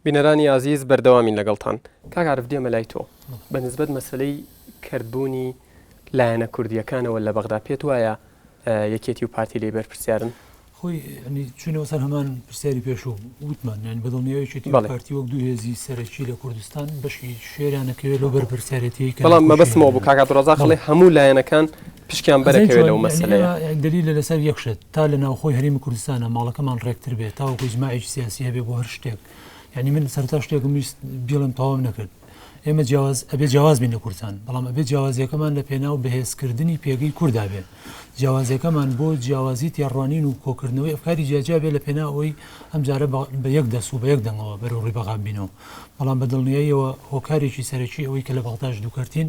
بینەرانی عزیز بەردەوامین لەگەڵتان. کاک عارف دێمە لای تۆ بە نسبەت مەسەلەی کردبوونی لایەنە کوردیەکانەوە لە بەغدا پێت وایە یەکێتی و پارتی لێبەر پرسیارن خۆی چونەوە سەر هەمان پرسیاری پێشوو وتمان یان بەدڵنیایەکی پارتی وەک دوو هێزی سەرەکی لە کوردستان بەشی شێریانەکەوێت لەو بەرپرسیارەتی بەڵام مەبەستمەوە بوو کاک عەبدوڕەزاق خەڵێ هەموو لایەنەکان پشکیان بەرەکەوێت لەو مەسەلەیە دلیل لەسەر یەکشت تا لە ناوخۆی هەرێمی کوردستانە ماڵەکەمان ڕێکتر بێت تاوەکو ئیجماعێکی سیاسی هەبێ بۆ هەر شتێک یعنی من سەرتا شتێکم ویست بیڵم تەواو نەکرد ئێمە ئەبێ جیاواز بین لە کوردستان بەڵام ئەبێ جیاوازیەکەمان لە پێناو بەهێزکردنی پێگەی کووردا بێ جیاوازیەکەمان بۆ جیاوازی تێڕوانین و کۆکردنەوەی ئەفکاری جیاجیا بێ لە پێناوەی ئەم جارە بە یەک دەست و بە یەک دەنگەوە بەرەو ڕێبەغا بینەوە بەڵام بەدڵنیاییەوە هۆکارێکی سەرەکی ئەوەی کە لە بەغداش دووکەرتین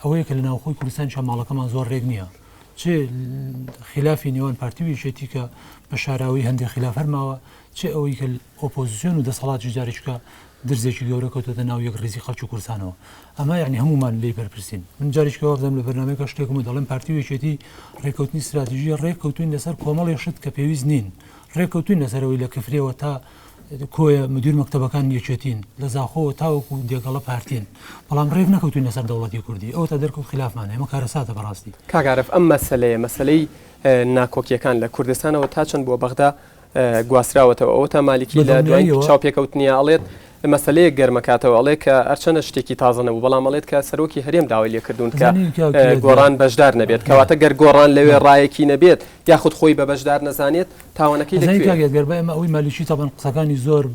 ئەوەیە کە لە ناوخۆی کوردستان ماڵەکەمان زۆر ڕێک نییە چێ خلافی نێوان پارتیویشێتی کە بە شاراوی هەندێک خلاف هەرماوە چێ ئەوەی کە ئۆپۆزیسیۆن و دەسەڵاتی جارێککە درزێکی گەورە کەوتۆتە ناو یەک ڕێزی خەڵکی کوردستانەوە ئەمە یعنی هەمومان لێی بەرپرسین من جاریشکەوە دەم لە بەرنامەیەکە شتێکم دەڵێم پارتیویشێتی ڕێکەوتنی استراتیژیە ڕێککەوتوین لەسەر کۆمەڵی شت کە پێویست نین ڕێککەوتوین لەسەرەوەی لە کفرەوە تا کۆیە مدیر مەکتەبەکان یەکێتین لە زاخۆوە تاوەکو دێگەڵە پارتین بەڵام ڕێک نەکەوتوین لەسەر دەوڵەتی کوردی ئەوە تا دەرکەوت خلافمان ئێمە کارەساتە بەڕاستی کاک عارف ئەم مەسەلەی ناکۆکیەکان لە کوردستانەوە تا چەند بۆ بەغدا گواستراوەتەوە ئەوە تا مالیکی لە دوای چاوپێکەوتنیە ئەڵێت مەسەلەیە گەرمەکاتەوە ئەڵێ کە ئەرچەنە شتێکی تازە نەبوو بەڵام ئەڵێت کە سەرۆکی هەرێم داوای لێکردوون کە گۆڕان بەشدار نەبێت کەواتە گەر گۆڕان لەوێ ڕایەکی نەبێت یاخود خۆی بە بەشدار نەزانێت تاوانەکەی لەگەربە ئەمە ئەوی مالیکی تابان قسەکانی زۆر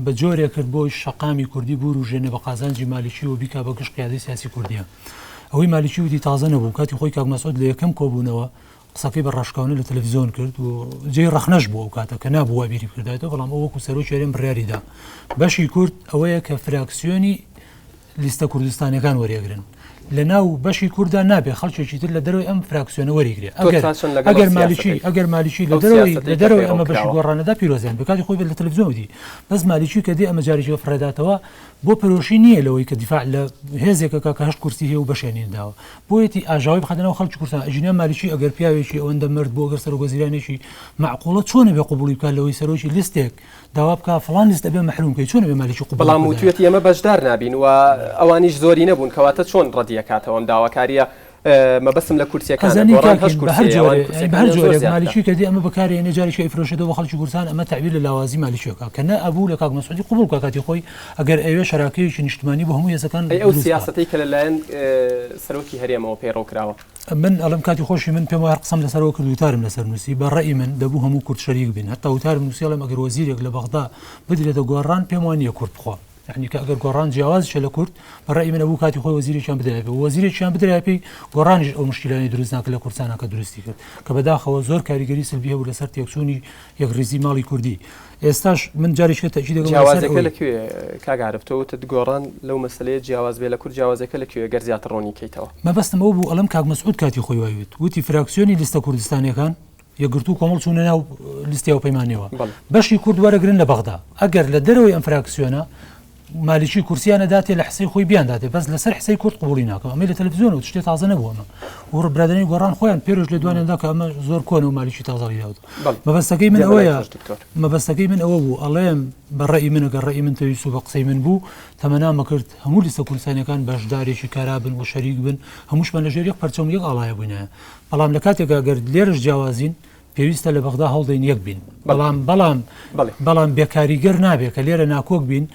بە جۆرێک کرد بۆی شەقامی کوردی بور و ژێنێ بە قازانجی مالیکی و بیکا بە گشت قیادەی سیاسی کوردیە ئەوەی مالیکی وتی تازە نەبوو کاتی خۆی کاک مەسعود لە یەکەم کۆبوونەوە قسەکەی بە ڕاشکاوانە لە تەلەڤیزیۆن کرد و جێی ڕەخنەش بوو ئەو کاتە کە نابوو وا بیری کردایەوە بەڵام ئەو وەکو سەرۆکی هەرێم بڕیاریدا بەشی کورد ئەوەیە کە فراکسیۆنی لیستە کوردستانیەکان وەرێگرن لە ناو بەشی کووردا نابێ خەڵکێکی تر لە دەرەوەی ئەم فراکسیۆنە وەریگرێ ئەگەر مالیکی لە دەرەوەی ئەمە بەشی گۆڕانەدا پیرۆزیان بکاتی خۆی بێت لە تەلەڤیزیۆنی بەس مالیکی کە دێ ئەمە جاریشەوە فڕێداتەوە بۆ پەرۆشی نییە لەوەی کە دیفاع لە هێزێکە کە هەشت کورسی هەیە و بەشێنینداوە بۆیەتی ئاژاوی بخەنەوە خەڵکی کوردستان ئەژینە مالیکی ئەگەر پیاوێکی ئەوەندە مرد بۆ ئەگەر سەرۆکوەزیرانێکی معقوڵە چۆنە بێ قبوڵی بکات لەوەی سەرۆکی لیستێک داوا بکە فڵان لیست ئەبێ مەحروم کەی چۆنە بێ مالیکی قبوڵ بەڵام وتوێتی ئەمە بەشدار نابین و ئەوانیش زۆری نەبوون کەواتە چۆن ڕەدیەکاتەوە ئەم داواکاریە مەبەستم لە کورسیەکان هەر جۆرێک مالیکی کە دی ئەمە بەکارێنێ جاریشکە ئیفرۆشێتەوە بە خەڵکی کوردستان ئەمە تعبیر لە لاوازی مالیکیەکە کە نە ئەبوو لە کاک مەسعودی قبوڵ بکە کاتی خۆی ئەگەر ئەوێ شەراکەیەکی نیشتمانی بۆ هەموو هێزەکان ئەو سیاسەتەی کە لەلایەن سەرۆکی هەرێمەوە پەیڕەوکراوە من ئەڵم کاتی خۆشی من پێم وایە قسەم لەسەرەوە کرد وتارم لەسەر نووسی بە ڕێی من دەبوو هەموو کورد شەریک بین هەتا وتارم نووسی ئەڵێم ئەگەر وەزیرێک لە بەغدا بدرێتە گۆڕان پێم وانییە کورد بخوا يعني كأجر قران جواز شل كرد برأي من أبوك هاتي خوي وزيري شان بدري أبي وزيري شان بدري أبي قران أو مشكلة يدرسنا كلا كورسانا كدرستي كرد كبداخل وزور كاريجري سلبية ولا صرت يكسوني يغرزي مالي كردي استاش من جاري شيء تأكيد جوازك لك كعرفتو تدقران لو مسألة جواز بلا كرد جوازك لك جرزيات الروني كيتوا ما بس ما أبو ألم كعب مسعود كاتي خوي وايد وتي فراكسيوني لسه كردستانية كان يقرتو كمال شو ناو لسه أو بيمانيوا باش يكرد ورا قرن لبغداد أجر لدروي أم فراكسيونا مالیکی کورسیانە داتێ لە حسەی خۆی بیان داتێ بەس لەسەر حسەی کورد قبوڵی ناکەم ئەمە لە تەلەڤیزیۆن و شتێ تازە نەبووەمە و ڕبرادنی گۆڕان خۆیان پێرۆژ لە دوانێندا کە ئەمە زۆر کۆنە و مالیکی تازەڵی داوت مەبەستەکەی من ئەوە بوو ئەڵێم بە ڕێی من ئەگەر ڕێی من پێویست و بە قسەی من بوو تەمەنامە کرد هەموو لیستە کوردستانیەکان بەشدارێکی کارابن و شەریک بن هەمووشمان لەژێر یەک پەرچەم یەک ئاڵایە بووینە بەڵام لە کاتێکا گەر لێرەش جیاوازین پێویستە لە بەغدا هەڵدەین یەک بین بەڵام بێکاریگەر نابێت کە لێرە ناکۆک بین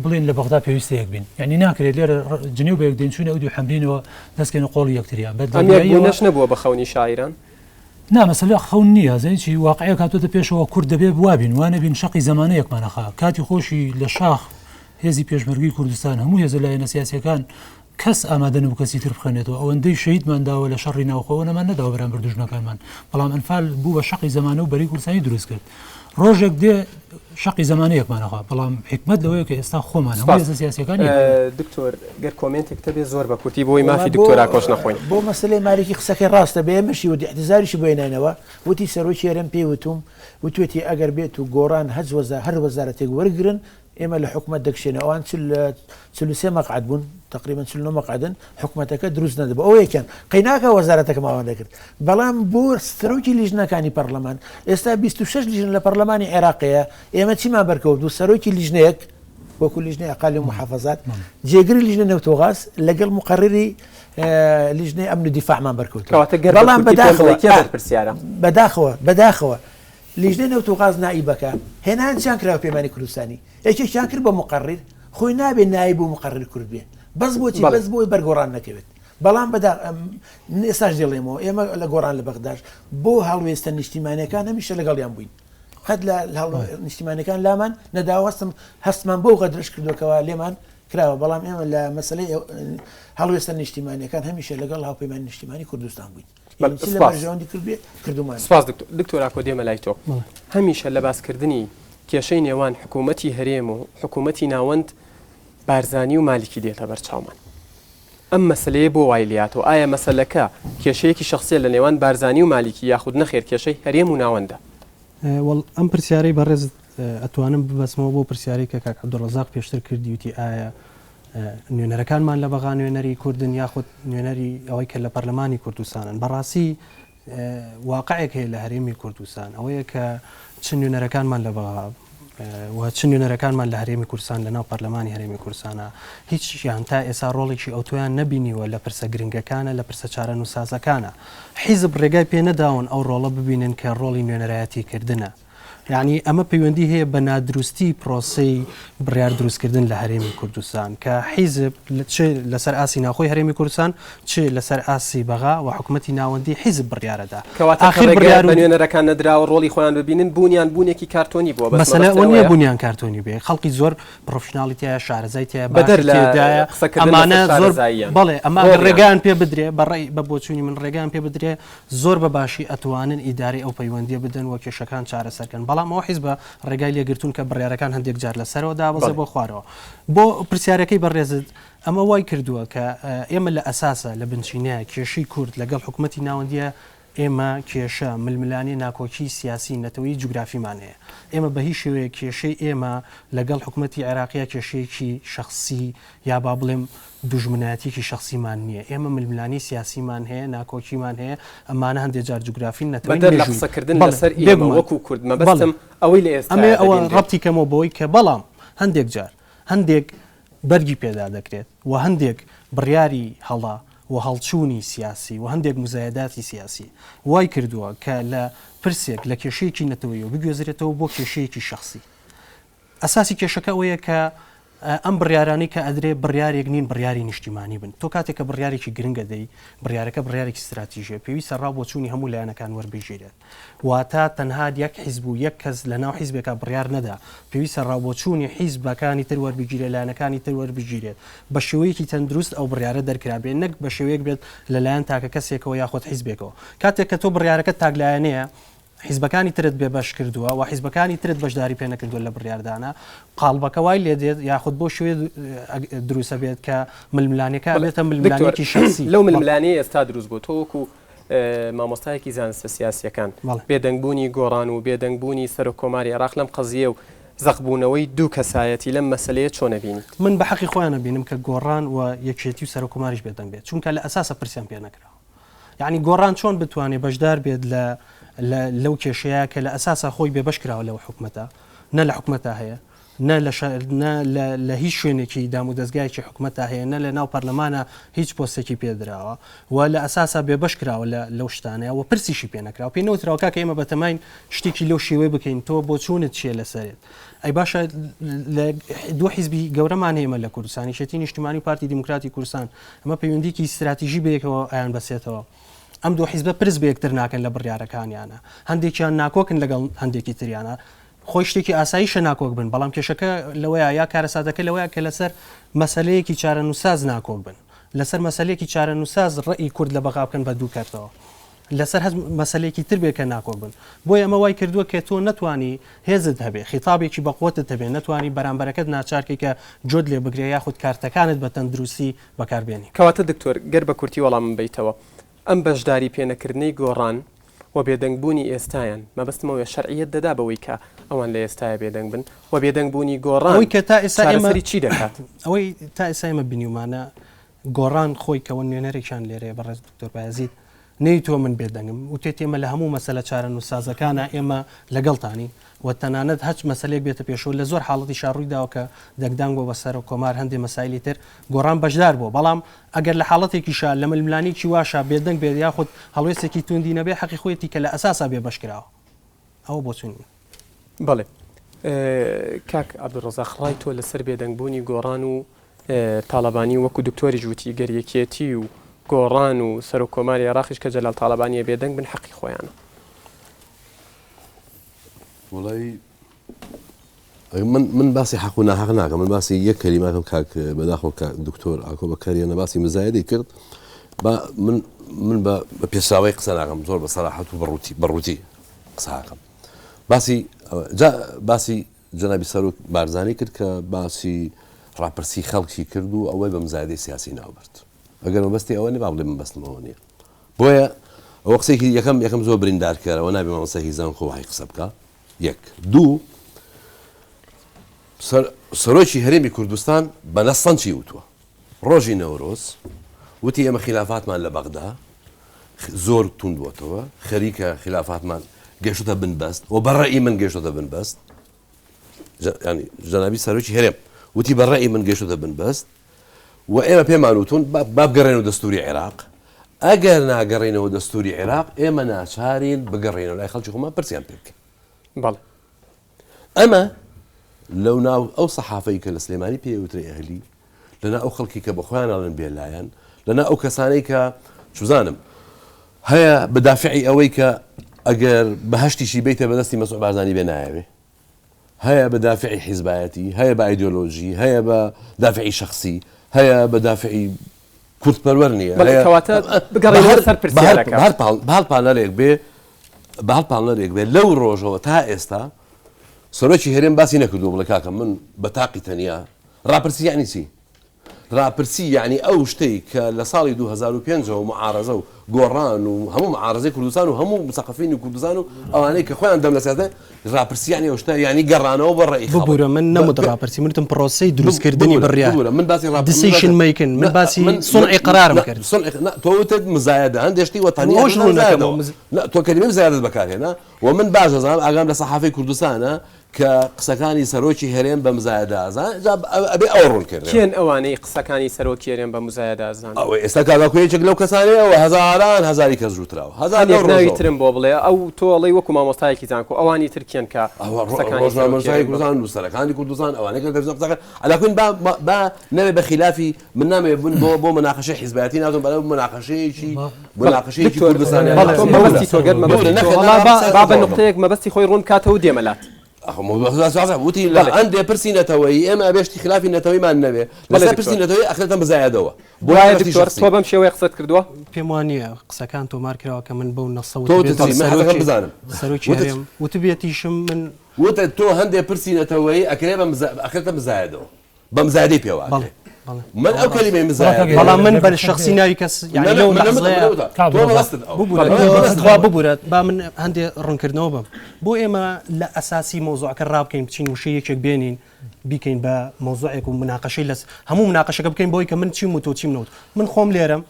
بڵێن لە بەغدا پێویستە یەک بین یعنی ناکرێت لێرە جنێو بە یەک دێنچوونە ئەو دوو حەمبینەوە دەستکەنە قۆڵی یەکتریا بەدڵنیاییەوە نەبووە بە خەونی شاعران نامەسەلە خەون نییە زەنی واقعەیە کاتۆتە پێشەوە کورد دەبێ بوابین وانە بین شەقی زەمانەیەکمانەخا کاتی خۆشی لە شاخ هێزی پێشمەرگی کوردستان هەموو هێزە لایەنە سیاسیەکان کەس ئامادە نەبوو کەسی تر بخەنێتەوە ئەوەندەی شەیدمانداوە لە شەڕی ناوخۆوە نەمان نەداوە بەرامبەر دوژمنەکانمان بەڵام ئەنفال بوو بە شەقی زەمانە و بەری کوردستانی دروست کرد ڕۆژێک دێ شەقی زەمانەیەکمانەخوا بەڵام حکمت لەوەیە کە ئێستا خۆمان هەموو هێزە سیاسیەکانی دکتۆر گەر کۆمنتێک تەبێ زۆر بە کورتی بۆی مافی دکتۆرا کۆش نەخۆین بۆ مەسلەی مالێکی قسەکەی ڕاستە بێ ئێمەشی و احتزاریشی بۆێنینەوە وتی سەرۆکی هەرێم پێی وتوم وتوێتی ئەگەر بێت و گۆڕان هەر وەزارەتێک وەرگرن ئێمە لە حکومەت دەکشێنە ئەوان سێ مەقعد بوون تقریبا 49 مەقعدن حکومەتەکە دروست نەدەبە ئەو یەکیان قەیناکە وەزارەتەکەم ئەوان دەکرد بەڵام بۆ سەرۆکی لیژنەکانی پەرلەمان ئێستا 26 لیژن لە پەرلەمانی عێراقەیە ئێمە چیمان بەرکەوتبوو سەرۆکی لیژنەیەک وەکو لیژنەی ئەقالی و محافەزات جێگری لیژنە نەوتۆغاز لەگەڵ مقرری لیژنەی ئەمن و دیفاعمان بەرکەوتووە بەڵام بەداخەوە لیژنەی نەوتۆغاز نائیبەکە هێنانچیان کراوە پەیمانی کوردستانی یەکێکیان کرد بە مقرر خۆی نابێت نایب و مقرر کورد بێ بەس بۆچی بەس بۆی بەرگۆڕان نەکەوێت بەڵام ئێستاش دێڵێمەوە ئێمە لە گۆڕان لە بەغداش بۆ هەڵوێستە نیشتیمانیەکان هەمیشە لەگەڵیان بووین قەت لە نیشتیمانەکان لامان نەداوەستم هەستمان بۆ قەدرش کردوکەوە لێمان کراوە بەڵام ئێمە لە مەسلەی هەڵوێستە نیشتیمانیەکان هەمیشە لەگەڵ هاوپەیمانی نیشتیمانی کوردستان بووین سپاس دکتۆرا کۆ دێمە لای تۆ هەمیشە لە باسکردنی کێشەی نێوان حکوومەتی هەرێم و حکوومەتی ناوەند بارزانی و مالیکی دێتە بەرچاومان ئەم مەسلەیە بۆ وای لاتەوە ئایا مەسلەکە کێشەیەکی شخصیە لە نێوان بارزانی و مالیکی یاخود نەخێر کێشەی هەرێم و ناوەندە ئەم پرسیارەی بەڕێز ئەتوانم ببەسمەوە بۆ پرسیارەی کە کاک عەبدوڵڕەزاق پێشتر کردی وتی ئایا نوێنەرەکانمان لە بەغا نوێنەری کوردن یاخود نوێنەری ئەوەی کە لە پەرلەمانی کوردستانن بەڕاستی واقعێک هەیە لە هەرێمی کوردستان ئەوەیە کە چ نوێنەرەکانمان لە بەغا و چ نوێنەرەکانمان لە هەرێمی کوردستان لەناو پەرلەمانی هەرێمی کوردستانە هیچیان تا ئێستا ڕۆڵێکی ئەوتۆیان نەبینیوە لە پرسە گرنگەکانە لە پرسە چارە نووسازەکانە حیزب ڕێگای پێ نەداون ئەو ڕۆڵە ببینن کە ڕۆڵی نوێنەرایەتی کردنە یعنی ئەمە پەیوەندی هەیە بە نادروستی پرۆسەی بڕیار دروستکردن لە هەرێمی کوردستان کە حیزب لەسەر ئاسی ناوخۆی هەرێمی کوردستان چ لەسەر ئاسی بەغا و حکوومەتی ناوەندی حیزب بڕیارەدا نوێنەرەکان نەدراوە ڕۆڵی خۆیان ببینن بوونیان بوونێکی کارتۆنی بووە مەسەلە ئەوە نییە بوونیان کارتۆنی بێ خەڵکی زۆر پرۆفشناڵیتیایە شارەزایتیایە بەدەر لەدایە ئەمانە زۆر بەڵێ ئەمە ڕێگان پێ بدرێ بەڕێی بە بۆچوونی من ڕێگان پێ بدرێ زۆر بەباشی ئەتوانن ئیداری ئەو پەیوەندیە بدەن وە کێشەکان چارەسەرکەن بەڵام ئەو حیزب ڕێگای لێگرتوون کە بڕیارەکان هەندێک جار لەسەرەوە دابەزێ بۆ خوارەوە بۆ پرسیارەکەی بەڕێزت ئەمە وای کردووە کە ئێمە لە ئەساسە لە بنچینەیە کێشەی کورد لەگەڵ حکوومەتی ناوەندیە ئێمە کێشە ململانی ناکۆکی سیاسی نەتەوەی جوگرافیمان هەیە ئێمە بە هیچ شێوەیە کێشەی ئێمە لەگەڵ حکوومەتی عێراقیە کێشەیەکی شخصی یا با بڵێم دوژمنایەتێکی شخصیمان نییە ئێمە ململانی سیاسیمان هەیە ناکۆکیمان هەیە ئەمانە هەندێک جار جوگرافین نەتەوەی قسەکردن لەسەر ئێمە وەکو کورد مەبەستم ئەوەی لە ئێستا ئەمێ ئەوە ڕەبتی کەمەوە بۆی کە بەڵام هەندێک جار هەندێک بەرگی پێدا دەکرێت و هەندێک بڕیاری هەڵا و هەڵچوونی سیاسی و هەندێک مزایداتی سیاسی وای کردووە کە لە پرسێک لە کێشەیەکی نەتەوەی و بگوێزرێتەوە بۆ کێشەیەکی شخصی ئەساسی کێشەکە ئەوەیە کە ئەم بڕیارانی کە ئەدرێ بڕیارێک نین بڕیاری نیشتیمانی بن تۆ کاتێککە بڕیارێکی گرنگە دەی بڕیارەکە بڕیارێکی استراتیژیە پێویستە ڕاوبۆچوونی هەموو لایەنەکان وەربژێرێت واتە تەنها یەک حیزب و یەک کەس لە ناو حیزبێکە بڕیار نەدا پێویستە ڕاوبۆچوونی حیزبەکانی تر وەربگیرێت لایەنەکانی تر وەربگیرێت بە شێوەیەکی تەندروست ئەو بڕیارە دەرکرابێت نەک بە شێوەیەک بێت لەلایەن تاکە کەسێکەوە یاخۆت حیزبێکەوە کاتێک کە تۆ بڕیارەکە تاگلایەنەیە حیزبەکانی ترت بێبەش کردووە و حیزبەکانی ترت بەشداری پێ نەکردووە لە بڕیاردانە قاڵبەکە وای لێ دێت یاخود بۆ شوێ دروستە بێت کە ململانەکە بێتە ململانێکی شخصی لەو ململانەیە ئێستا دروست بوو تۆوەکو مامۆستایەکی زانستە سیاسیەکان بێدەنگبوونی گۆڕان و بێدەنگبوونی سەر و کۆماری عێراق لەم قەزیە و زەقبوونەوەی دوو کەسایەتی لەم مەسلەیە چۆن نەبینیت من بە حەقی خۆیان نەبینم کە گۆڕان و یەکێتی و سەر و کۆماریش بێدەنگ بێت چونکە لە ئەساسە پرسیان پێ نەکراوە یعنی گۆڕان چۆن بتوانێت بەشدار بێت لەو کێشەیە کە لە ئەساسا خۆی بێبەش کراوە لەو حکومەتە نە لە حکومەتە هەیە لە هیچ شوێنێکی دام و دەستگایکی حکومەتە هەیە نە لە ناو پەرلەمانە هیچ پۆستێکی پێدراوە و لە ئەساسا بێبەش کراوە لەو شتانەیە و پرسیشی پێ نەکراوە پێی نەوتراوە کە ئێمە بەتەماین شتێکی لەو شێوەی بکەین تۆ بۆ چوونت چیە لەسەرێت ئەی باشە دوو حیزبی گەورەمان هەیەمە لە کوردستانی شێتی نیشتیمانی و پارتی دیموکراتی کوردستان ئەمە پەیوەندیکی استراتیژی بەیەکەوە ئایان بەسێتەوە ئەم دوو حیزبە پرس بە یەکتر ناکەن لە بڕیارەکانیانە هەندێکیان ناکۆکن لەگەڵ هەندێکی تریانە خۆی شتێکی ئاساییشە ناکۆک بن بەڵام کێشەکە لەوەیە یا کارەساتەکە لەوەیە کە لەسەر مەسەلەیەکی چارە نووساز ناکۆک بن لەسەر مەسەلەیەکی چارە نووساز ڕێی کورد لە بەغا بکەن بە دوو کارتەوە لەسەر هەز مەسەلەیەکی تر بێ کە ناکۆک بن بۆیە ئەمە وای کردووە کە تۆ نەتوانی هێزت هەبێ خیتابێکی بەقوتت هەبێ نەتوانی بەرامبەرەکەت ناچارکەی کە جۆت لێ بگرێ یاخود کارتەکانت بە تەندروستی بەکاربێنی کەواتە دکتۆر گەر بە کورتی وەڵام من بیتەوە ئەم بەشداری پێنەکردنەی گۆڕان و بێدەنگبوونی ئێستایان مەبەستمەوەی شەرعیەت دەدا بەوەی کە ئەوان لە ئێستای بێدەنگ بن و بێدەنگ بوونی گۆڕان ئەوەی کە تا ئێستا ئێمە چی دەکات ئەوەی تا ئێستا ئێمە بینیومانە گۆڕان خۆی کەەوە نوێنەرێکیان لێرێ بەڕێز دکتۆر بایزید نەیتۆ من بێدەنگم وتێت ئێمە لە هەموو مەسەلە چارە نووسازەکانە ئێمە لەگەڵتانی و تەنانەت هەچ مەسلێک بێتە پێشەوە لە زۆر حاڵەتی شاڕوویداوە کە دەنگدان بۆ بەسەر و کۆمار هەندێک مەسایلی تر گۆڕان بەشدار بوو بەڵام ئەگەر لە حاڵەتێکیشا لە ململانێکی واشە بێدەنگ بێت یاخود هەڵوێستێکی توندی نەبێ حەقی خۆیەتی کە لە ئەساسا بێ بەشکراوە ئەوە بۆ چون بەڵێ کاک عەبدوڕەزاق ڕای تۆ لەسەر بێدەنگبوونی گۆڕان و تاالبانی وەکو دکتۆری جووتی گەریەکێتی و گۆڕان و سەر و کۆماری عێراقیش کە جەلال تاالبانیە بێدەنگ بن حەقی خۆیانە وڵی من باسی حەق و ناحەق ناکەم من باسی یەک کەلیماتم کاک بەداخۆ دکتۆر ئاکۆ بەکاریانە باسی مزایدەی کرد من بە پێشراوەی قسە ناکەم زۆر بە سەراحەت و بەڕووتی قساکەم باسی جەنابی سەرۆک بارزانانی کرد کە باسی ڕاپرسی خەڵکی کرد و ئەوەی بە مزایدەی سیاسی ناوبرد ئەگەر مەبەستی ئەوە نێ با بڵێ من بەستمەوە نییە بۆیە ئەوە قسێکی یەکەم زۆر بریندارکەرەوە نابێ مامۆستا هیزان خۆ وای قسە بکە یەک دوو سەرۆکی هەرێمی کوردستان بە نەسەن چی وتووە ڕۆژی نەورۆز وتی ئێمە خلافاتمان لە بەغدا زۆر توند بووەتەوە خەریکە خلافاتمان گەشتە بنبەست و بەڕێی من گەشتە بنبەست ینی جەنابی سەرۆکی هەرێم وتی بەڕێی من گەشتە بنبەست و ئێمە پێمان وتون بابگەڕێنەوە دەستوری عێراق ئەگەر ناگەڕێنەوە دەستوری عێراق ئێمە ناچارین بگەڕێنەوە لای خەڵکی خۆمان پرسیان پێ بکەین بەڵێ ئەمە لەو ناو ئەو سەحافەی کە لە سلێمانی پێوترێ ئەهلی لەنا ئەو خەڵکی کە بەخۆیان ئاڵن بێلایەن لەنا ئەو کەسانەی کە چوزانم هەیە بەدافعی ئەوەی کە ئەگەر بەهشتیشی بیتە بەدەستی مەسوود بارزانانی بێ نایەوێ هەیە بەدافعی حیزبایەتی هەیە بە ئایدۆلۆژی هەیە بە دافعی شخصی هەیە بەدافعی کورتپەروەر نییە بەهەڵپانەرێک بێ لەو ڕۆژەوە تا ئێستا سەرۆکی هەرێم باسی نەکردو بڵێ کاکە من بە تاقی تەنیا ڕاپرسی یعنی چی ڕاپرسی یعنی ئەو شتەی کە لە ساڵی 2005 و معارەزە و گۆڕان و هەموو معارەزەی کوردستان و هەموو مسەقفینی کوردستان و ئەوانەی کە خۆیان دەم لە سیاسەت ڕاپرسی یعنی ئەو شتە یعنی گەڕانەوە بە ڕێی ببوورە من نەموت ڕاپرسی منتم پرۆسەی دروستکردنی بڕیار من باسی دیسیشن میکن من باسی صنعی قرارم کرد تۆوتت مزایدە هەندێشتی وەتانی تۆ کەلیمەی مزایدت بەکارهێنا و من باش دەزانم ئاگام لە سەحافەی کوردستانە کە قسەکانی سەرۆکی هەرێم بە مزایدازان ئەبێ ئەو ڕوون کرد کێن ئەوانەی قسەکانی سەرۆکی هەرێم بە مزایدازان ئێستا کاکوێچێک لەو کەسانەوە هەزاران هەزاری کەس ژووتراوە هەزاری ترم بۆ بڵێ ئەو تۆڵی وەکو مامۆستایەکی زانکۆ ئەوانی ترکیان کە ڕۆژنامەی کوردستان نووسەرەکانی کوردستان ئەوانەی کە تەلەڤیزیۆن قسەکەن ئەلاکوین با نەبێ بە خلافی من نامێ بوون بۆ مناقەشەی حیزبایەتی ناتۆن بەڵێ مناقەشەیەکی کوردستانی با بە نقطەیەک مەبەستی خۆی ڕوون کاتەوە دێمەلات وتی لە ئەندێ پرسی نەتەوەی ئێمە بێشتی خلافی نەتەوەیمان نەبێ لەسەر پرسی نەتەوەی ئەخرێتە بزایەدەوە تۆ بەم شێوەیە قسەت کردووە پێم وانە قسەکان تۆمار کراوە کە من بەو نەسە بزانم سەرۆکی هەرێم وتبێتیشم من وتە تۆ هەندێ پرسی نەتەوەی ئەکرێ ئەخرێتە بزایەدەوە بە مزایدەی پێوە من ئەو کەلیمەی مزایە بەڵام من بە شخصی ناوی کەس ببورێت با من هەندێ ڕوونکردنەوە بم بۆ ئێمە لە ئەساسی مۆزوعەکە ڕابکەین بچین وشەیەکێک بێنین بیکەین بە مۆزوعێک و مناقەشەی لەس هەموو مناقەشەکە بکەین بۆی کە من چیم و تۆ چیم نەوت من خۆم لێرم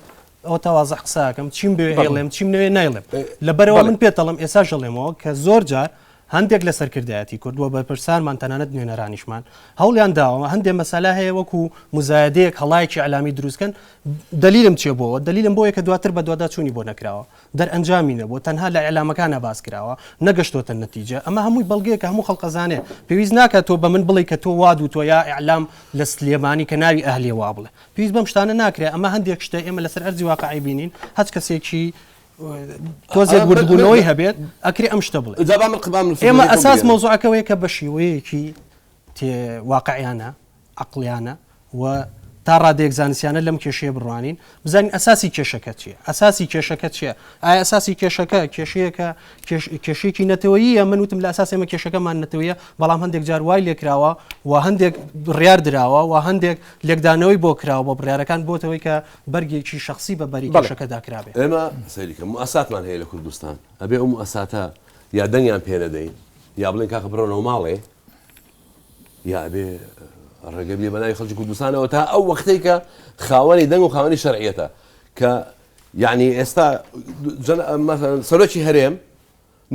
ئەو تەوازە قساکەم چیم بێ هێڵێم چیم نوێ نایڵێم لەبەرەوە من پێتەڵم ئێستا ژەڵێمەوە کە زۆر جار هەندێک لە سەرکردایەتی کردووە بە پرسانمان تەنانەت نوێنەرانیشمان هەوڵیان داوە هەندێک مەسەلا هەیە وەکو مزایدەیەک هەڵایەکی علامی دروستکەن دلیلم چێ بۆەوە دلیلم بۆیە کە دواتر بە دووادا چوونی بۆ نەکراوە دەرئەنجامی نەبوو تەنها لە ئەعلامەکانە باس کراوە نەگەشتۆتە نەتیجە ئەمە هەمووی بەڵگەیە کە هەموو خەڵقەزانێ پێویست ناکات تۆ بە من بڵێ کە تۆ واد و تۆ یا ئیعلام لە سلێمانی کە ناوی ئەهلی وا بڵێ پێویست بەم شتانە ناکرێت ئەمە هەندێک شتە ئێمە لەسەر ئەرزی واقعی بینین هەچ کەسێکی تۆزێک وردبوونەوەی هەبێت ئەکری ئەم شتە بڵێ ئێمە ئەساس مۆزوعەکەوەیە کە بە شێوەیەکی واقعیانە عەقڵیانە و تا ڕادێک زانستیانە لەم کێشەیە بڕوانین بزانین ئەساسی کێشەکە چییە ئەساسی کێشەکە چییە ئایا ئەساسی کێشەکە کێشەیەکە کێشێکی نەتەوەییە من وتم لە ئەساس ئێمە کێشەکەمان نەتەوەیە بەڵام هەندێک جار وای لێکراوە و هەندێک بڕیار دراوە و هەندێک لێکدانەوەی بۆ کراوە بۆ بڕیارەکان بۆتەوەی کە بەرگێکی شخصی بە بەری کێشەکەدا کرابێت ئێمە سەریکە موسساتمان هەیە لە کوردستان ئەبێ ئەو موسساتە یا دەنگیان پێ نەدەین یا بڵێن کاکە بڕۆنەوە ماڵێ یا ئەبێ ڕێگەبێ بەناوی خەڵکی کوردستانەوە تا ئەو وەختەی کە خاوەنی دەنگ و خاوەنی شەرعیەتە کە یعنی ئێستا سەرۆکی هەرێم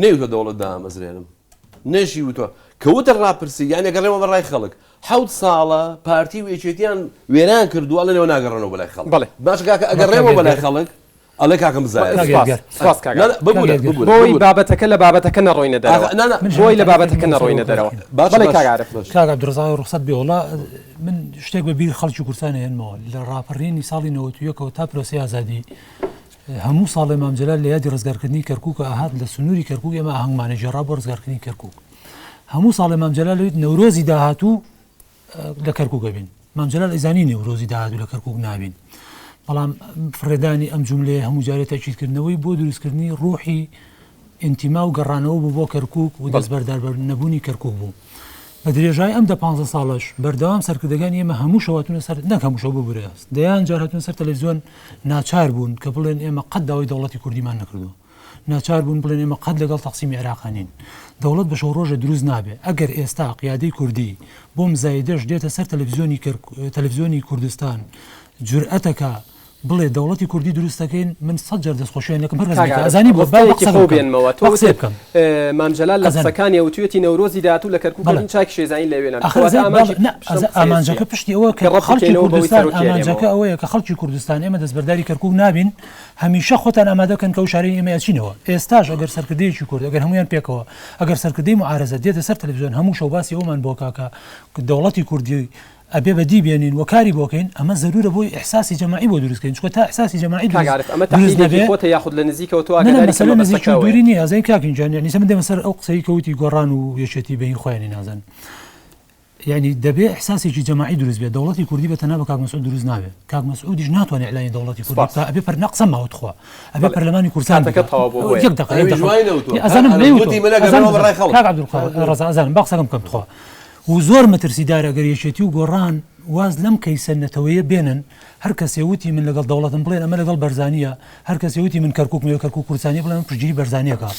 نەیوتە دەوڵەت دامەزرێنم نەشی وتوە کەوتە ڕاپرسی یان ئەگەڕێمە بەڕای خەڵک 7 ساڵە پارتی و یەکێتیان وێران کردووە لەنێوە ناگەڕێنەوە بەلای خەڵک بەڵێ باش کاکە ئەگەڕێمەوە بەلای خەڵک ئەڵێ کاکەم بۆی بابەتەکە لە بابەتەکە نەڕۆینە دەرەوە بۆی لە بابەتەکە نەڕۆینە دەرەوە کاگا درزاوی ڕخسەت بێوەڵا من شتێک بە بیر خەڵکی کورسانە هێنمەوە لە ڕاپەڕێنی ساڵی 91ەوە تا پرۆسی ئازادی هەموو ساڵی مامجلال لە یادی ڕزگارکردنی کەرکووکە ئاهات لە سنووری کەرکووک ئێمە ئاهەنگمانە ژێڕا بۆ ڕزگارکردنی کەرکووک هەموو ساڵی مامجلال لەوێت نەورۆزی داهاتوو لە کەرکووکە بین مامجلال ئەیزانی نەورۆزی داهاتوو لە کەرکووک نابین بەڵام فرێدانی ئەم جوملەیە هەموو جارێت تاکیدکردنەوەی بۆ دروستکردنی ڕۆحی ئینتیما و گەڕانەوە بوو بۆ کەرکووک و دەستبەردار نەبوونی کەرکووک بوو بە درێژای ئەم 15 ساڵش بەردەوام سەرکردەکانی ئێمە هەموو شەواتونە سەر نەک هەموو شەو ببورێ دەیان جار هاتونە سەر تەلەڤیزیۆن ناچار بوون کە بڵێن ئێمە قەت داوای دەوڵەتی کوردیمان نەکردووە ناچار بوون بڵێن ئێمە قەت لەگەڵ تەقسیمی عێراقانین دەوڵەت بە شەو ڕۆژە دروست نابێ ئەگەر ئێستا قیادەی کوردی بۆ مزایدەش دێتە سەر تەلەڤیزیۆنی کوردستان جورئەتەکە بڵێ دەوڵەتی کوردی دروستەکەین من 100 جار دەستخۆشیێنەکەم ئەزانی بۆ بێنمەوە تۆ مامجلال لە قسەکانی وتوێتی نەورۆزی داهاتوو لە کەرکووک چاک شێزانی لەوێنە ئامانجەکە پشتی ئەوە کە خەڵکی کوردستان ئامانجەکە ئەوەیە کە خەڵکی کوردستان ئێمە دەستبەرداری کەرکووک نابین هەمیشە خۆتان ئامادەکەن کە و شارەی ئێمە یاچینەوە ئێستاش ئەگەر سەرکردەیەکی کورد ئەگەر هەمویان پێکەوە ئەگەر سەرکردەی معارەزە دێتە سەر تەلەڤیزیۆن هەموو شەو باسی ئەومان بۆ کاکە دەوڵەتی کوردی ئەبێ بەدی بێنین وەکاری بۆکەین ئەمە زەرورە بۆی ئەحساسی جەماعی بۆ دروستکەین چکە تا ئەحساسی جەماعی خۆتە یاخود لە نزیکەوە تۆ نزیکی دووری نیە ئازای کاکین جان یعنی سەم دێمە سەر ئەو قسەی کەوتی گۆڕان و یەشێتی بەهین خۆیانی نازن یعنی دەبێ ئەحساسێکی جەماعی دروست بێت دەوڵەتی کوردی بەتەنها بە کاک مەسعود دروست نابێت کاک مەسعودیش ناتوانێت ئەعلانی دەوڵەتی کوردی ئەبێ پەرنەقسە ماوەت خوا ئەبێ پەرلەمانی کوردستان کاک عەبدولقادر ئەزانم با قسەکەم بکەم خوا و زۆر مەترسیدارە ئەگەر یەکێتی و گۆڕان واز لەم کەیسەنەتەوەیە بێنن هەر کەسێوتی من لەگەڵ دەوڵەتم بڵێن ئەمە لەگەڵ بەرزانیە هەر کەسێوتی من کەرکووک کەرکووک کوردستانی بڵێن پشتگیری بەرزانیەکە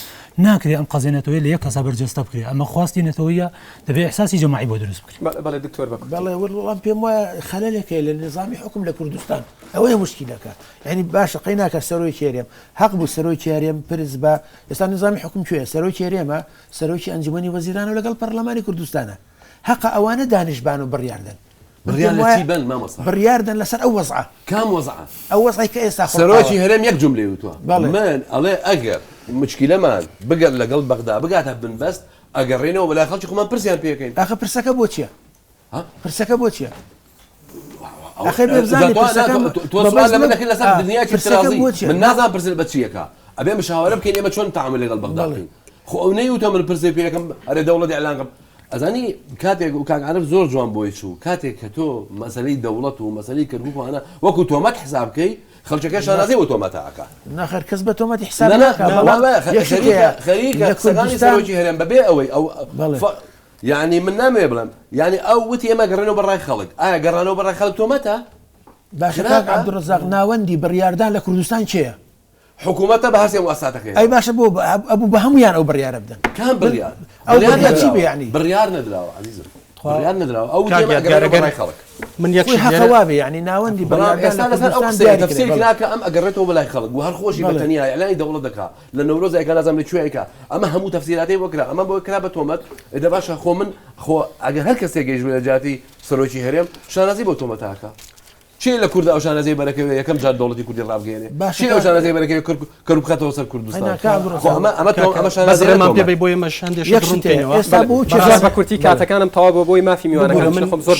ناکرێت ئەم قەزێنەتەوەی لە یەک کەسا بەرجەستە بکرێت ئەمە خواستی نەتەوەیە دەبێت ئەحساسی جەماعی بۆ دروست بکرێت بەڵێ دکتۆر بەڵێ وەڵام پێم وایە خەلەلێکە لە نظامی حکم لە کوردستان ئەوەیە مشکلەکە یعنی باشە قەیناکە سەرۆی کێرێم حەق بوو سەرۆی کێرێم پرس بە ئێستا نظامی حکم کوێیە سەرۆی کێرێمە سەرۆکی ئەنجومەنی وەزیرانە و لەگەڵ پەرلەمانی کوردستانە حق ئەوانە دانیشتبان و بڕیاردن بڕیاردن لەسەر ئەو وەزعە کام وەزعە ئەو وەزعی کە ئێستا سەرۆکی هەرێم یەک جملەی وتووە من ئەڵێ ئەگەر مشکلەمان بگەر لەگەڵ بەغدا بگاتە بنبەست ئەگەڕێنەوە بەلای خەڵکی خۆمان پرسیان پێکەین ئاخە پرسەکە بۆ چییە پرسەکە بۆ چییە ئەخێ بێبزانی لەسەر دنیاکی ترازی من نازان پرسل بە چیەکە ئەبێ مشاورە بکەین ئێمە چۆن تەعامل لەگەڵ بەغدا بکەین خۆ ئەو نەیوتە من پرسێ پێەکەم ئەرێ دەوڵەتی ئەعلان کەم ئەزانی کاتێک و کاک عەرب زۆر جوان بۆی چوو کاتێک کە تۆ مەسەلەی دەوڵەت و مەسەلەی کەرکووکانە وەکو تۆمەت حساب بکەی خەڵکەکە شانازی بۆ تۆمەتەکە ناخەر کەس بە تۆمەتی حساب خەریکە قسەکانی سەرۆکی هەرێم بەبێ ئەوەی ئەو یعنی من نامەوێ بڵێم یعنی ئەو وتی ئێمە گەڕێنەوە بەڕای خەڵک ئایا گەڕانەوە بەڕای خەڵک تۆمەتە باشە کاک عەبدوڕەزاق ناوەندی بڕیاردان لە کوردستان چییە حکوومەتە بە هەرسێ وەساتەکەی ئەی باشە بۆ ئەبوو بە هەمویان ئەو بڕیارە بدەن کام بڕیار چی بێ بڕیار نەدراوە عەزیزم بڕیار نەدراوە ئەو گەڕێنەوە خەڵک من یەکشی حەقەوا بێ یعنی ناوەندی تەفسیرکراکە ئەم ئەگەڕێتەوە بەلای خەڵک و هەر خۆشی بەتەنیا ئەعلانی دەوڵەت دەکات لە نەورۆز ئەیکا نازانم لە کوێیکە ئەمە هەموو تەفسیراتی بۆکرا ئەمە بۆ کرا بە تۆمەت ئێدە باشە خۆ من خۆ ئەگەر هەر کەسێک گەیشت لە جاتی سەرۆکی هەرێم شانازی بۆ تۆمەتاکە چی لە کورد ئەو شانازەی بەرەکەوێ یەکەم جار دەوڵەتی کوردی ڕابگەێنێ چی ئەو شانازەی بەرەکەوێ کەرو بخاتەوە سەر کوردستان ئەمە شانازەمان پێ بۆی مەشان بە کورتی کاتەکانم تەواو بۆی مافی میوانەکان خۆم زۆر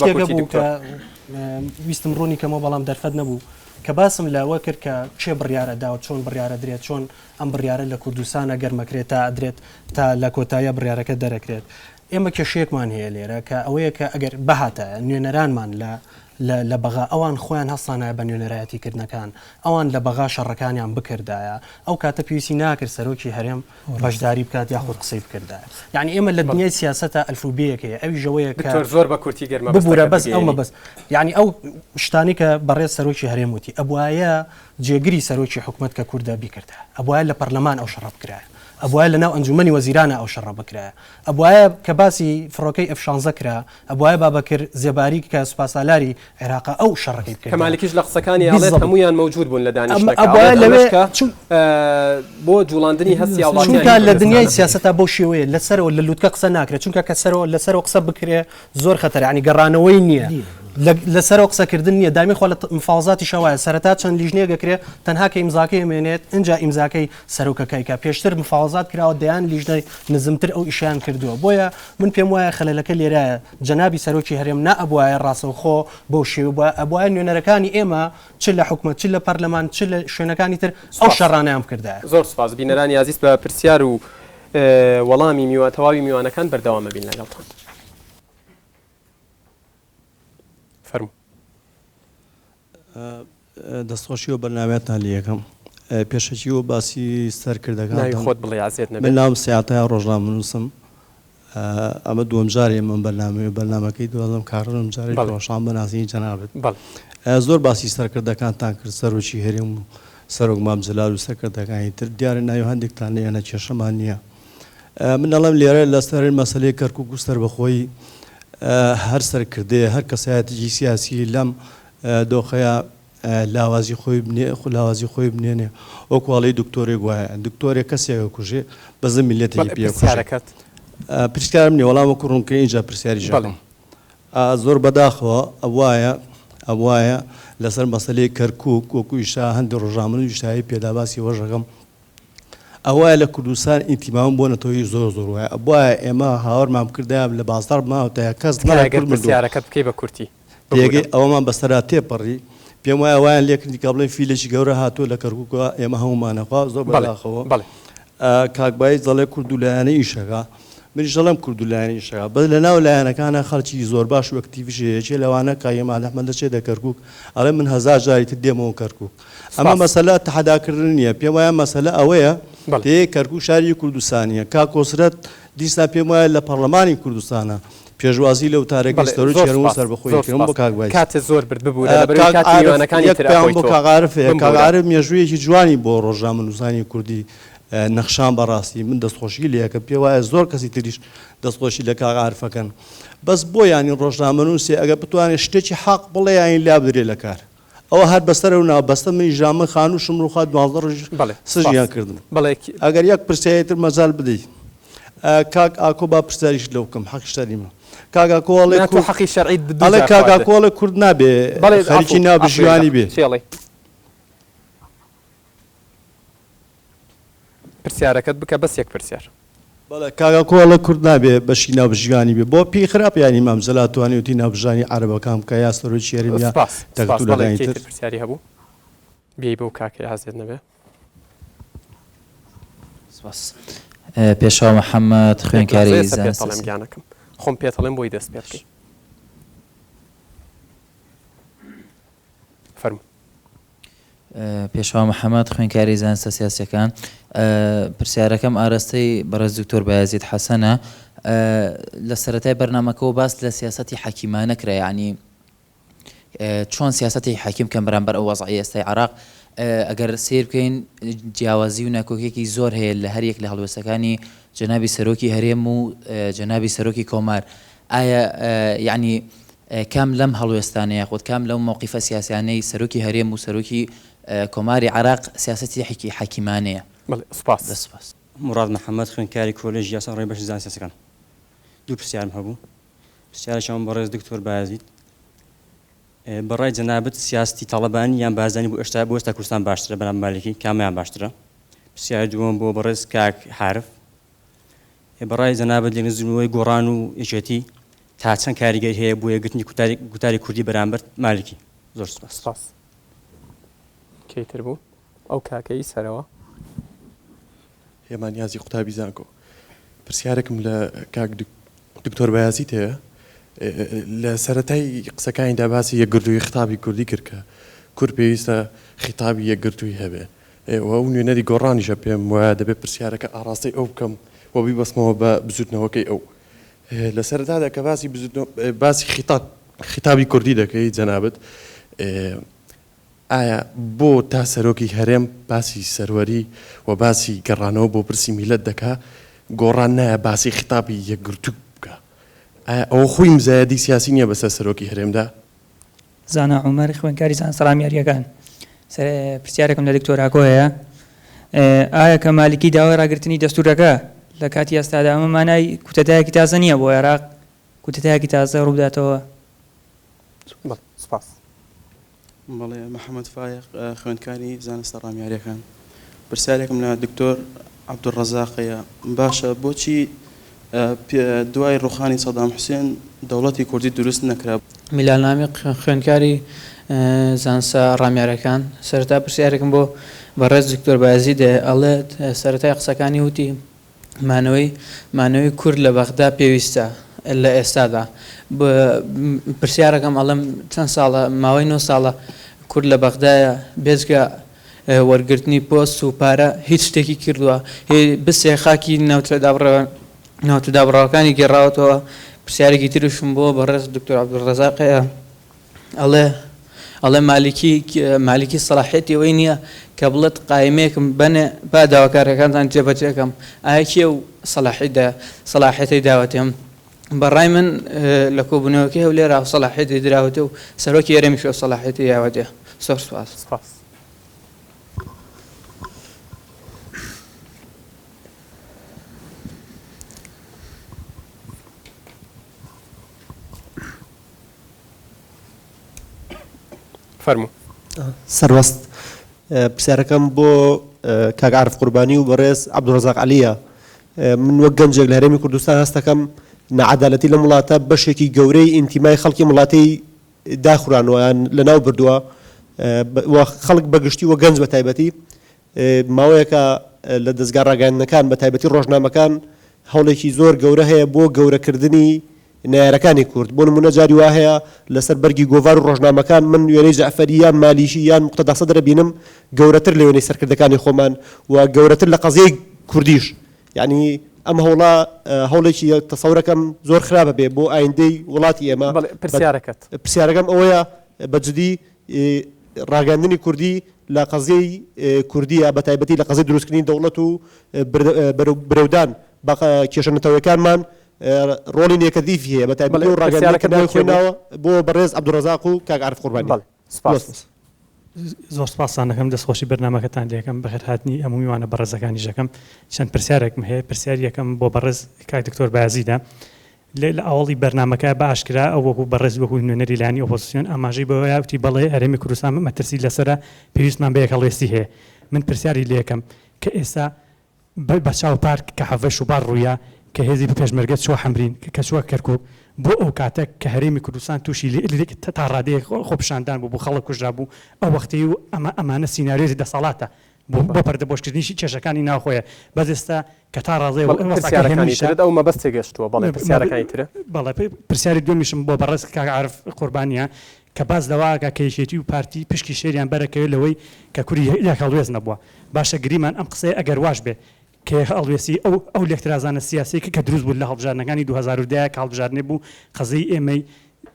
ویستم ڕوونی کەمەوە بەڵام دەرفەت نەبوو کە باسم لاوە کرد کە چێ بڕیارە داوە چۆن بڕیارە درێت چۆن ئەم بڕیارە لە کوردستانە گەرمەکرێت تا ئەدرێت تا لە کۆتاییە بڕیارەکە دەرەکرێت ئێمە کێشەیەکمان هەیە لێرە کە ئەوەیە کە ئەگەر بەهاتە نوێنەرانمان لە بەغا ئەوان خۆیان هەستانایە بە نوێنەرایەتیکردنەکان ئەوان لە بەغا شەڕەکانیان بکردایە ئەو کاتە پێویستی ناکرد سەرۆکی هەرێم بەشداری بکات یاخود قسەی بکردایە یعنی ئێمە لە دنیای سیاسەتە ئەلفوبەیەکەیە ئەوی ژەوەیە کە زۆر بە کورتی گەرمە ببوورە بەس ئەومە بەس یعنی ئەو شتانی کە بەڕێز سەرۆکی هەرێم وتی ئەبوایە جێگری سەرۆکی حکوومەت کە کووردە بیکردە ئەبوایە لە پەرلەمان ئەو شەڕە بکرایە ئەبواە لە ناو ئەنجومەنی وەزیرانە ئەو شەڕە بکرایە ئەبواە کە باسی فڕۆکەی F16 کرا ئەبواە بابەکر زێباری کە سوپاسالاری عێراق ئەو شەڕەکەی بکرد کەمالێکیش لە قسەکانی ئاڵێت هەمویان موجود بوون لە دانیشتەکە ئەبواە لەوێ بۆ جوڵاندنی هەستی چونکە لە دنیای سیاسەتا بۆ شێوەیە لەسەرەوە لە لووتکە قسە ناکرێت چونکە کەسەرەوە لەسەرەوە قسە بکرێ زۆر خەتەر ینی گەڕانەوەی نییە لەسەرەوە قسەکردن نییە دامی خۆ لە مفاوزاتی شەوایە سەرەتا چەند لیژنەیەگەکرێت تەنها کە ئیمزاکەی مێنێت اینجا ئیمزاکەی سەرۆکەکەیکە پێشتر مفاوزات کراوە دەیان لیژنەی نزمتر ئەو ئیشیان کردووە بۆیە من پێم وایە خەلەلەکە لێرایە جەنابی سەرۆکی هەرێم نا ئەبوایە ڕاستەوخۆ بۆ شێوە ئەبوایە نوێنەرەکانی ئێمە چ لە حکومەت چ لە پەرلەمان چ لە شوێنەکانی تر ئەو شەڕانەیان کردایە زۆر سپاس بینەرانی عزیز بە پرسیار و وەڵامی میوانتەواوی میوانەکان بەردەوامە بین لەگەڵتان فەرموو دەستخۆشی و بەرنامەتان لە یەکەم پێشەکی و باسی سەرکردەکان ناوی خۆت بڵێ ئازیێت نەبێت من ناوم سیاتای ڕۆژنامە نووسم ئەمە دووەم جارێ من بەرنامەکەی دوازەم کارم جارێک ڕۆژان بەناسیی جەنابێت زۆر باسی سەرکردەکانتان کرد سەرۆکی هەرێم و سەرۆک مام جەلال و سەرکردەکانی تر دیارە ناوی هەندێکتان لێنە کێشەمان نییە من دەڵێم لێرە لەسەر مەسەلەی کەرکووک و سەربەخۆی هەر سەرکردەیە هەر کەسایەتێکی سیاسی لەم دۆخەیە لاوازی خۆی بنێنێ ئۆکواڵی دکتۆرێک وایە دکتۆرێک کەسێکە کوژێ بەزە میلەتی پرسیارەکەت پرسیارم نیە وەڵامە کوڕونکە اینجا پرسیاری ژەڵم زۆر بەداخەوە ئەوایە لەسەر مەسەلەی کەرکووک وەکو ئیشا هەندی ڕۆژنامە و ئیشایی پێداباسی وەژەکەم ئەوایە لە کوردستان ئینتیمام بۆ نەتەوەی زۆر وایە ئەوایە ئێمە هاوەرمان کردایە لە بازار ماوەتەیە کەس پرسیارەکەت بکەی بە کورتی دێگەی ئەوەمان بەسەرا تێپەڕی پێم وایە وایان لێکردی کا بڵێن فیلێکی گەورە هاتووە لە کەرکووکەوە ئێمە هەمومانەخوا زۆر بەداخەوە کاکبای دەڵێ کوردولایانە ئیشەکە منیش دەڵێم کوردولایانی ئیشەکە بەس لە ناو لایەنەکانە خەڵکی زۆر باش و ئەکتیڤیژەیەکێ لەوانە کایەمان ئەحمەد دەچێت دە کەرکووک ئەڵێ من هەزار جاری تر دێمەوە کەرکووک ئەمە مەسەلە تەحەداکردن نییە پێم وایە مەسەلە ئەوەیە تێ کەرکووک شاری کوردستانیە کاکۆسرەت دیستا پێم وایە لە پەرلەمانی کوردستانە پێشوازی لە وتارێکی سەرۆکی سەربەخۆیەکەم بۆ کاکبای کاتێ زۆر برد ببوو بۆ کاغارف مێژوویەکی جوانی بۆ ڕۆژنامە نووسانی کوردی نەخشان بەڕاستی من دەستخۆشی لەیەکە پێ وایە زۆر کەسی تریش دەستخۆشی لە کاغارفەکەن بەس بۆ ینی ڕۆژنامە نووسێ ئەگە بتوانێت شتێکی حەق بڵێ یانی لا بدرێ لە کار ئەوە هەر بەسەر و ناوبەستە منی ژامە خانووشم ڕووخات 12 سژیان کردن ئەگەر یەک پرسیایەتر مەجال بدەیت کاک ئاکۆ با پرسیاریش لەو بکەم حەق شتەریمە کاگاکۆڵێ حەقی شەرعی ئەڵێ کاگاکۆڵە کورد نابێ خەریکی ناوبژیوانی بێ پرسیارەکەت بکە بەس یەک پرسیار بەڵێ کاگاکۆڵە کورد نابێ بەشی ناوبژیوانی بێ بۆ پێی خراپ ینی مام جەلاتوانی وتی ناوبژانی عەرەبەکان بکە یا سەرۆکی هەرێم یا تەکتولەکانی تر پرسیاری هەبوو بێی بۆ کاکەی حەزێت نەبێ پێشاو محەممەد خوێنکاری گیانەکەم خۆم پێتەڵێم بۆی دەست پێ بکەی فەرموو پێشاو محەممەد خوێنکاری زانستە سیاسەکان پرسیارەکەم ئاراستەی بەڕێز دکتۆر بایازید حەسەنە لە سەرەتای بەرنامەکەەوە باس لە سیاسەتی حەکیمانە کرا ینی چۆن سیاسەتی حەکیم کەم بەرامبەر ئەو وەزعی ئێستای عێراق ئەگەر سیر بکەین جیاوازی و ناکۆکێکی زۆر هەیە لە هەر یەک لە هەڵوێستەکانی جەنابی سەرۆکی هەرێم و جەنابی سەرۆکی کۆمار ئایا یعنی کام لەم هەڵوێستانە یاخود کام لەو مووقیفە سیاسیانەی سەرۆکی هەرێم و سەرۆکی کۆماری عێراق سیاسەتی حەکیمانەیە سپاس مراد محەممەد خوێنکاری کۆلێژ یاسا ڕێی بەشی زانستی سیاسەکان دوو پرسیارم هەبوو پرسیارێکیان بەڕێز دکتۆر بایازید بەڕای جەنابەت سیاستی تاڵەبانی یان بازانی بۆ ئێستا بۆ ئێستا کوردستان باشترە بەرام مالکی کامیان باشترە پرسیاری دووەم بۆ بەڕێز کاک حارف بەڕای جەنابەت لێنزمەوەی گۆڕان و یەکێتی تا چەند کاریگەری هەیە بۆ یەکگرتنی گوتاری کوردی بەرامبەر مالکی زۆر سپاس کەیتر بوو ئەو کاکەی سەرەوە هێمانیازی قوتابی زانکۆ پرسیارێکم لە کاک دکتۆر بایازیت هەیە لە سەرەتای قسەکانیدا باسی یەکگرتووی خطابی کوردی کرد کە کورد پێویستە خطابی یەکگرتووی هەبێ ئەو نوێنەری گۆڕانیشە پێم وایە دەبێت پرسیارەکە ئاڕاستی ئەو بکەم و بیبەستمەوە بە بزوتنەوەکەی ئەو لە سەرەتادا کە باسی خطابی کوردی دەکەی جەنابەت ئایا بۆ تا سەرۆکی هەرێم باسی سەروەری و باسی گەڕانەوە بۆ پرسی میلەت دەکا گۆڕان نایە باسی خیتابی یەکگرتووک بکە ئایا ئەوە خۆی مزایەدی سیاسی نییە بەسەر سەرۆکی هەرێمدا زانا عومەری خوێنکاری زان سەلامیاریەکان پرسیارێکم لە دکتۆراکۆ هەیە ئایا کە مالیکی داوای ڕاگررتنی دەستورەکە لە کاتی ئێستادا ئەمە مانای کوتەتایەکی تازە نییە بۆ عێراق کوتەتایەکی تازە ڕووداتەوە سپاس بەڵێ محەممەد فایق خوێندکاری زانستە ڕامیاریەکان پرسیارێکم لە دکتۆر عەبدوڕەزاقەیە باشە بۆچی دوای ڕوخانی سەدام حوسێن دەوڵەتی کوردی دروست نەکرا میلانامی خوێندکاری زانسە ڕامیارەکان سەرەتا پرسیارێکم بۆ بەڕێز دکتۆر بایزیدێ ئەڵێت سەرەتای قسەکانی وتی مانەوەی کورد لە بەغدا پێویستە لە ئێستادا پرسیارەکەم ئەڵم چەند ساڵە ماوەی 9 ساڵە کورد لە بەغدایە بێزگە وەرگرتنی پۆست و پارە هیچ شتێکی کردووە بسێ خاکی ناوتەدابڕاوەکانی گێڕاوەتەوە پرسیارێکی ترشم بۆ بەڕێز دکتۆر عەبدوڕەزاقەیە ئەڵێ مالیکی سەلاحێتی ئەوەی نییە کە بڵێت قایمێکم بنێ با داواکارەکانتان جێبەجێکەم ئایا کێ و سەلاحێتی داوەتێم بەڕای من لە کۆبوونەوەکی هەو لێرە سەلاحێتی دراوەتێ و سەرۆکی هەرێمیش سەلاحێتی یاوەتێ زۆر سوپاس فەرموو سەروەست پرسیارەکەم بۆ کاک عارف قوربانی و بەڕێز عەبدوڕەزاق عەلیە من وەک گەنجێک لە هەرێمی کوردستان هەست دەکەم نەعەدالەتی لە وڵاتە بەشێکی گەورەی ئینتیمای خەڵکی وڵاتی داخورانەوەیان لەناو بردووە خەڵک بەگشتی وە گەنج بە تایبەتی ماوەیەکە لە دەستگا ڕاگەیاندنەکان بە تایبەتی ڕۆژنامەکان هەوڵێکی زۆر گەورە هەیە بۆ گەورەکردنی نایارەکانی کورد بۆ نمونە جاری وا هەیە لەسەر بەرگی گۆڤار و ڕۆژنامەکان من وێنەی جەعفەری یان مالیشی یان موقتەدا سەدرە بینم گەورەتر لە وێنەی سەرکردەکانی خۆمان و گەورەتر لە قەزەی کوردیش یعنی ئەم هەوڵێکی تەسەورەکەم زۆر خراپە بێ بۆ ئایندەی وڵاتی ئێمە پرسیارەکەم ئەوەیە بەجددی ڕاگەاندنی کوردی لە قەزەی کوردیە بە تایبەتی لە قەزەی دروستکردنی دەوڵەت و برەودان بە کێشەنەتەوەیەکانمان ڕۆڵی نێکەدیفی هەیە بە تایبەتی و ڕاگەاندنەکەی خوێناوە بۆ بەڕێز عەبدوڕەزاق و کاک عارف قوربانی زۆر سپاسانەکەم دەستخۆشی بەرنامەکەتان لێکم بەخێر هاتنی هەموو میوانە بەڕێزەکانی ژەکەم چەند پرسیارێکم هەیە پرسیاری یەکەم بۆ بەڕێز کاک دکتۆر بایزیدە لە ئەوڵی بەرنامەکە بە ئاشکرا ئەو وەکو بەڕێز وەکو نوێنەری لایەنی ئۆپۆزیسیۆن ئاماژەی بەوەی وتی بەڵێ هەرێمی کوردستان مەترسی لەسرە پێویستمان بە یەکەڵێستی هەیە من پرسیاری لێ یەکەم کە ئێستا بە چاوپارک کە حەڤەش و بار ڕوویە کە هێزی پێشمەرگە چوە حەمرین کە چوە کەرکووک بۆ ئەو کاتێک کە هەرێمی کوردستان تووشی تا ڕادەیە خۆپشاندان بوو بۆ خەڵک کوژرا بوو ئەو وەختەی و ئەمانە سیناریۆی دەسەڵاتە بۆ پەردەبۆشکردنیشی کێشەکانی ناوخۆیە بەس ئێستا کە تا ڕازێ ئەو مەبەست تێگەشتووە بەڵێ پرسیارەکانی ترە بەڵێ پرسیاری دومیشم بۆ بەڕێز کاک عارف قوربانیە کە باز دەواکە کەیشێتی و پارتی پشکی شێریان بەرەکەوێت لەوەی کە کوری یاکەڵوێز نەبووە باشە گریمان ئەم قسەیە ئەگەر واش بێ کە هەڵوێسی ئەو لێکترازانە سیاسی کە دروست بوو لە هەڵبژارنەکانی 2010 کە هەڵبژارنێ بوو قەزەی ئێمەی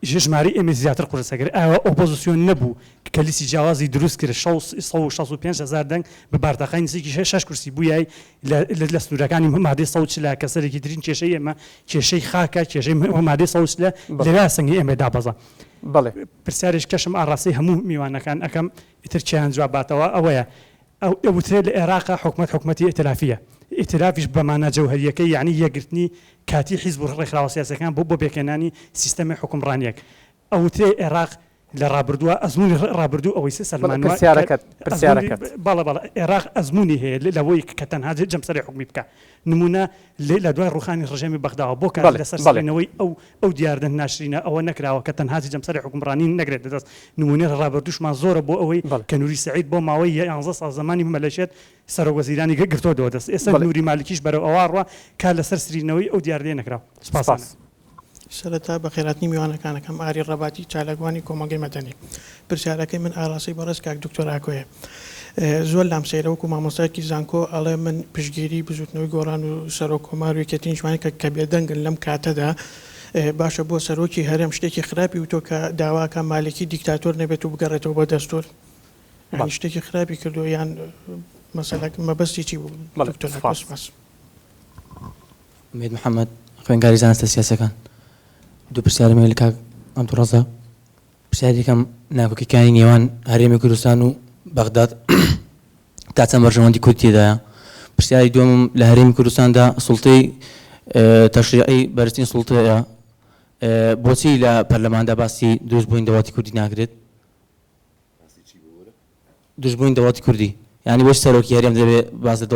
ژماری ئێمە زیاتر قورسەگەر ئەوە ئۆپۆزیسیۆن نەبوو کە لیستی جیاوازی دروست کرد 65,000 دەنگ بە باردەخای نزیکی 6 کورسی بوویای لە سنوورەکانی مادەی سەوت لە کەسەرێکی ترین کێشەی ئێمە کێشەی خاکە کێشەی مادەی سەوت لە لەوێ سەنگی ئێمە دابەزە بەڵێ پرسیارش کەشم ئاڕاستی هەموو میوانەکان ئەەکەم ئیتر چیان جواباتەوە ئەوەیە ئەوترێت لە عێراقا حکومەتی ئێتلافیە ئێتلافیش بەمانە جەوهەریەکەی یعنی یەکگرتنی کاتی حیزب و ڕێکخراوە سیاسەکان بۆ بێکێنانی سیستەمی حکومڕانیەک ئەوترێ عێراق لە ڕابردووە ئەزمموی ڕابردوو ئەوەی سەلمان پرسیارەکەت باڵە عێراق ئەزمموی هەیە لەوەی کە تەنها جەمسەری حکومی بکە نمونە لە دوای ڕوخانی ڕژێمی بەغداوە بۆ کار لەسەرەوەی ئەو دیاردن ناشرینە ئەوە نەکراوە کە تەنهاتی جەمسەری حکومڕانی نەگرێت دەست نمونێ ڕابردووشمان زۆرە بۆ ئەوەی کە نووری سعید بۆ ماوەی 11 ساڵ زمانی مەلەشێت سەرۆکوەزیرانی گرتۆ دەست ئێستا نووری مالکیش بەرەو ئەوڕوە کار لەسەر سرینەوەی ئەو دیاردێ نەکراوە سپاس سەرەتا بە خێراتنی میوانەکانەکەم ئاری ڕەباتی چالاکوانی کۆمەلگەی مەدەنی پرسیارەکەی من ئاراسی بەڕێز کاک دکتۆراکۆیە زۆر لام سەیرەوەکو مامۆستایەکی زانکۆ ئەڵێ من پشگیری بزوتنەوەی گۆڕان و سەرۆک کۆمار و یەکێتی نیشتمانی کە بێدەنگن لەم کاتەدا باشە بۆ سەرۆکی هەرێم شتێکی خراپی وتۆ کە داواکە مالکی دیکتاتۆر نەبێت و بگەڕێتەوە بۆ دەستور یعنی شتێکی خراپی کردو یان مەسەلە مەبەستی چی بوو دکتۆر بەس مێد محەممەد خوێنکاری زانستە سیاسەکان دوو پرسیارمێ لە کاک عەبدوڕەزاق پرسیارێکم ناکۆکیەکانی نێوان هەرێمی کوردستان و بەغداد تا چەند بەرژەوەندی کورد تێدایە پرسیاری دووەمم لە هەرێمی کوردستاندا سوڵتەی تەشریعی بەرزترین سوڵتەیە بۆچی لە پەرلەماندا باسی دروستبووین دەوڵەتی کوردی ناکرێت دروستبووین دەوڵەتی کوردی یعنی بۆچ سەرۆکی هەرێم دەبێت باس لە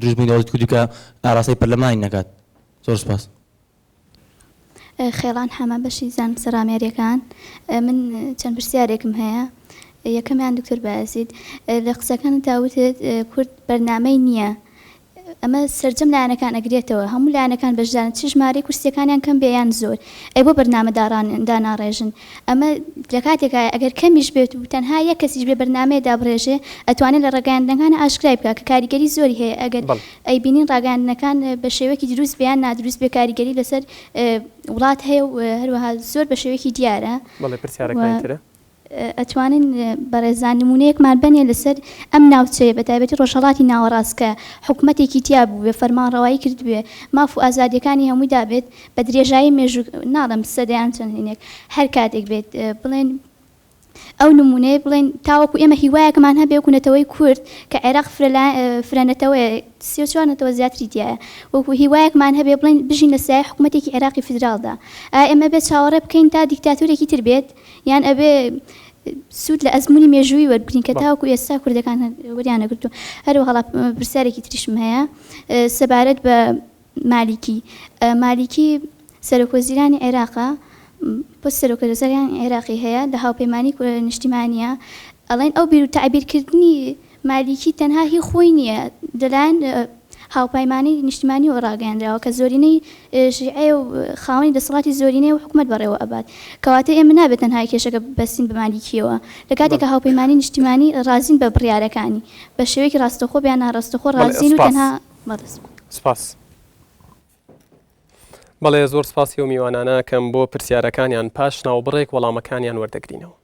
دروستبووین دەوڵەتی کوردی کە ئاڕاستەی پەرلەمانی نەکات زۆر سپاس خێڵان هەمە بەشی زان سەرامێریەکان من چەند پرسیارێکم هەیە یەکەمیان دکتۆر بەعەزیز لە قسەکان تاوتت کورد بەرنامەی نییە ئەمە سەرجەم لایەنەکان ئەگرێتەوە هەموو لایەنەکان بەشدارن چ ژمارەی کورسیەکانیان کەم بێیان زۆر ئەی بۆ بەرنامەداران داناڕێژن ئەمە لە کاتێکە ئەگەر کەمیش بێت و تەنها یەک کەسیش بێ بەرنامەیە دابڕێژێ ئەتوانێت لە ڕێگەیاندنەکان ئاشکرای بکات کە کاریگەری زۆری هەیە ئەگەر ئەی بینین ڕاگەاندنەکان بە شێوەیەکی دروست بیان نادروست بێ کاریگەری لەسەر وڵات هەیە و هەروەها زۆر بە شێوەیەکی دیارە ئەتوانین بەڕێزان نمونەیەکمان بنێ لەسەر ئەم ناوچەیە بە تایبەتی ڕۆژهەڵاتی ناوەڕاست کە حکوومەتێکی تیا بوو بێ فەرمانڕەوایی کرد بێ ماف و ئازادیەکانی هەمووی دابێت بە درێژایی مێژوو ناڵم سەدەیان چەند هینێک هەر کاتێک بێت بڵێن ئەو نمونەیە بڵێن تاوەکو ئێمە هیوایەکمان هەبێ وکوونەتەوەی کورد کە عێراق فرەنەتەوەی 34 زیاتری دیایە وەکو هیوایەکمان هەبێ بڵێن بژین لە سایه حکوومەتێکی عێراقی فدرالدا ئێمە بێت چاوەڕێ بکەین تا دیکتاتورێکی تر بێت یان ئەبێ سوود لە ئەزمموی مێژووی وەربگرین کە تاوەکو ئێستا کوردەکان وەریانە گرتو هەروەها پرسیارێکی تریشم هەیە سەبارەت بە مالیکی سەرۆکوەزیرانی عێراقا بۆ سەرۆکوەزیرانی عێراقی هەیە لە هاوپەیمانی نیشتیمانیە ئەڵێن ئەو بیر و تعبیرکردنی مالیکی تەنها هی خۆی نییە دەلایەن هاوپەیمانی نیشتیمانی و ڕاگەیاندراوە کە زۆرینەی ژیعێ و خاوەنی دەسەڵاتی زۆرینەی و حکوومەت بەڕێوە ئەبات کەواتە ئێمە نابێت تەنها کێشەکە بەستین بە مالیکیەوە لە کاتێکە هاوپەیمانی نیشتیمانی ڕازین بە بڕیارەکانی بە شێوەیەکی ڕاستەخۆ بیان ناڕاستەخۆ ڕازین و تەنها سپاس بەڵێ زۆر سپاسی و میوانانە کەم بۆ پرسیارەکانیان پاش ناوبڕێک وەڵامەکانیان وەردەگرینەوە